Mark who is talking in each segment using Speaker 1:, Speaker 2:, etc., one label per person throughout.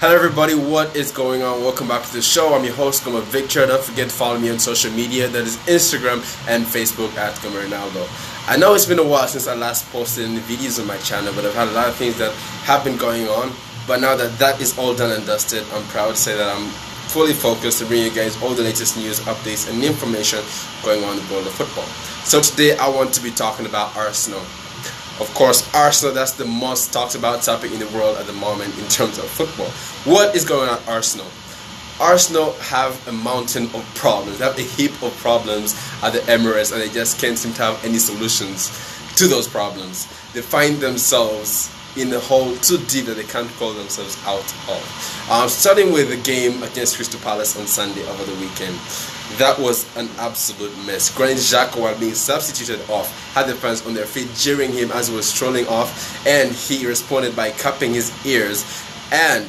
Speaker 1: Hello everybody, what is going on? Welcome back to the show. I'm your host, Goma Victor. Don't forget to follow me on social media, that is Instagram and Facebook at Goma Ronaldo. I know it's been a while since I last posted any videos on my channel, but I've had a lot of things that have been going on. But now that that is all done and dusted, I'm proud to say that I'm fully focused to bring you guys all the latest news, updates, and information going on in the world of football. So today I want to be talking about Arsenal. Of course, Arsenal, that's the most talked about topic in the world at the moment in terms of football. What is going on at Arsenal? Arsenal have a mountain of problems. They have a heap of problems at the Emirates, and they just can't seem to have any solutions to those problems. They find themselves in a hole too deep that they can't call themselves out of. Starting with the game against Crystal Palace on Sunday over the weekend. That was an absolute mess. Granit Xhaka, while being substituted off, had the fans on their feet jeering him as he was strolling off, and he responded by cupping his ears and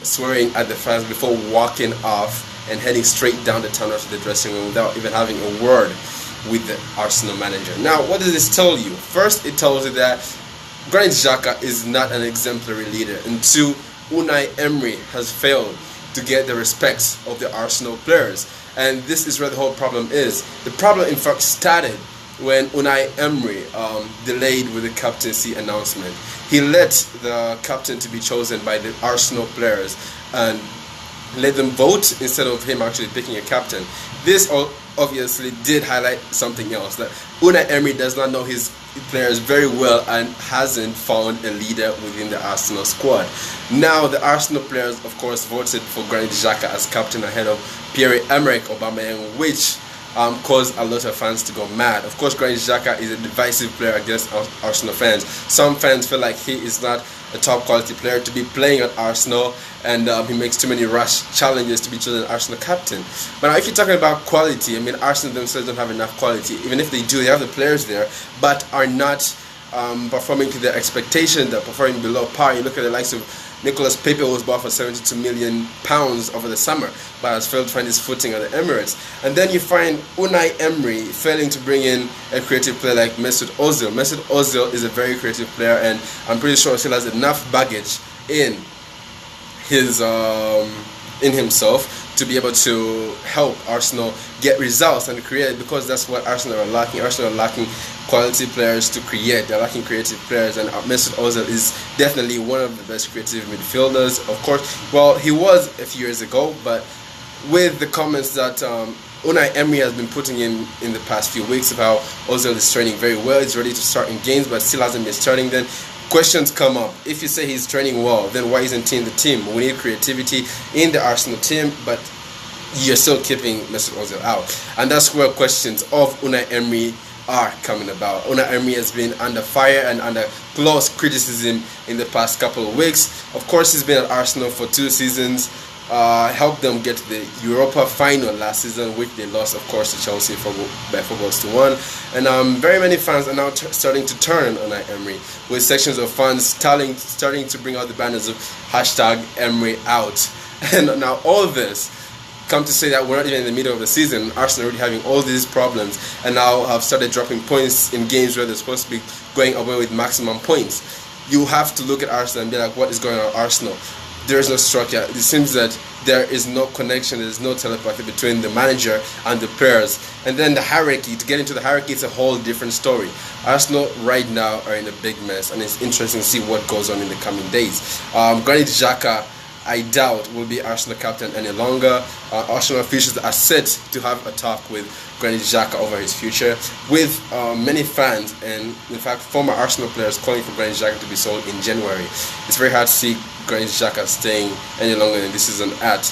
Speaker 1: swearing at the fans before walking off and heading straight down the tunnel to the dressing room without even having a word with the Arsenal manager. Now, what does this tell you? First, it tells you that Granit Xhaka is not an exemplary leader, and two, Unai Emery has failed to get the respect of the Arsenal players. And this is where the whole problem is. The problem, in fact, started when Unai Emery delayed with the captaincy announcement. He let the captain to be chosen by the Arsenal players and let them vote instead of him actually picking a captain. This obviously did highlight something else, that Unai Emery does not know his players very well and hasn't found a leader within the Arsenal squad. Now the Arsenal players, of course, voted for Granit Xhaka as captain ahead of Pierre-Emerick Aubameyang, which caused a lot of fans to go mad. Of course, Granit Xhaka is a divisive player against Arsenal fans. Some fans feel like he is not a top quality player to be playing at Arsenal, and he makes too many rash challenges to be chosen Arsenal captain. But now, if you're talking about quality, I mean, Arsenal themselves don't have enough quality. Even if they do, they have the players there, but are not performing to their expectation. They're performing below par. You look at the likes of Nicolas Pepe, who was bought for £72 million over the summer, but has failed to find his footing at the Emirates. And then you find Unai Emery failing to bring in a creative player like Mesut Ozil. Mesut Ozil is a very creative player, and I'm pretty sure he has enough baggage in his in himself to be able to help Arsenal get results and create, because that's what Arsenal are lacking. Arsenal are lacking quality players to create. They're lacking creative players, and Mesut Ozil is definitely one of the best creative midfielders. Of course, well, he was a few years ago, but with the comments that Unai Emery has been putting in the past few weeks about Ozil is training very well, he's ready to start in games, but still hasn't been starting, then questions come up. If you say he's training well, then why isn't he in the team? We need creativity in the Arsenal team, but you're still keeping Mesut Ozil out. And that's where questions of Unai Emery are coming about. Unai Emery has been under fire and under close criticism in the past couple of weeks. Of course, he's been at Arsenal for 2 seasons, helped them get to the Europa final last season, which they lost, of course, to Chelsea by 4-1. And very many fans are now starting to turn on Unai Emery, with sections of fans starting to bring out the banners of #Emery out. And now all this come to say that we're not even in the middle of the season. Arsenal already having all these problems, and now have started dropping points in games where they're supposed to be going away with maximum points. You have to look at Arsenal and be like, what is going on at Arsenal? There is no structure. It seems that there is no connection, there is no telepathy between the manager and the players. And then the hierarchy, to get into the hierarchy, it's a whole different story. Arsenal right now are in a big mess, and it's interesting to see what goes on in the coming days. Granit Xhaka, I doubt, will be Arsenal captain any longer. Arsenal officials are set to have a talk with Granit Xhaka over his future, with many fans and, in fact, former Arsenal players calling for Granit Xhaka to be sold in January. It's very hard to see Granit Xhaka staying any longer than this season at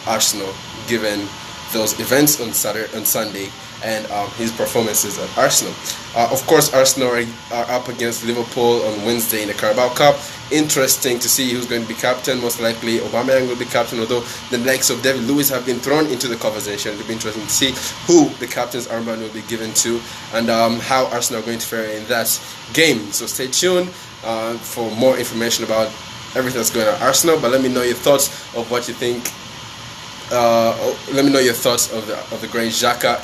Speaker 1: Arsenal, given those events on Sunday and his performances at Arsenal. Of course, Arsenal are up against Liverpool on Wednesday in the Carabao Cup. Interesting to see who's going to be captain. Most likely Aubameyang will be captain, although the likes of David Luiz have been thrown into the conversation. It'll be interesting to see who the captain's armband will be given to, and how Arsenal are going to fare in that game. So stay tuned for more information about everything that's going on at Arsenal. But let me know your thoughts of what you think. Let me know your thoughts of the Granit Xhaka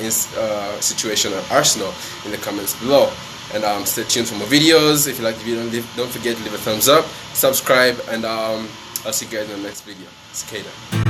Speaker 1: situation at Arsenal in the comments below. And stay tuned for more videos. If you like the video, don't forget to leave a thumbs up, subscribe, and I'll see you guys in the next video. It's Kata.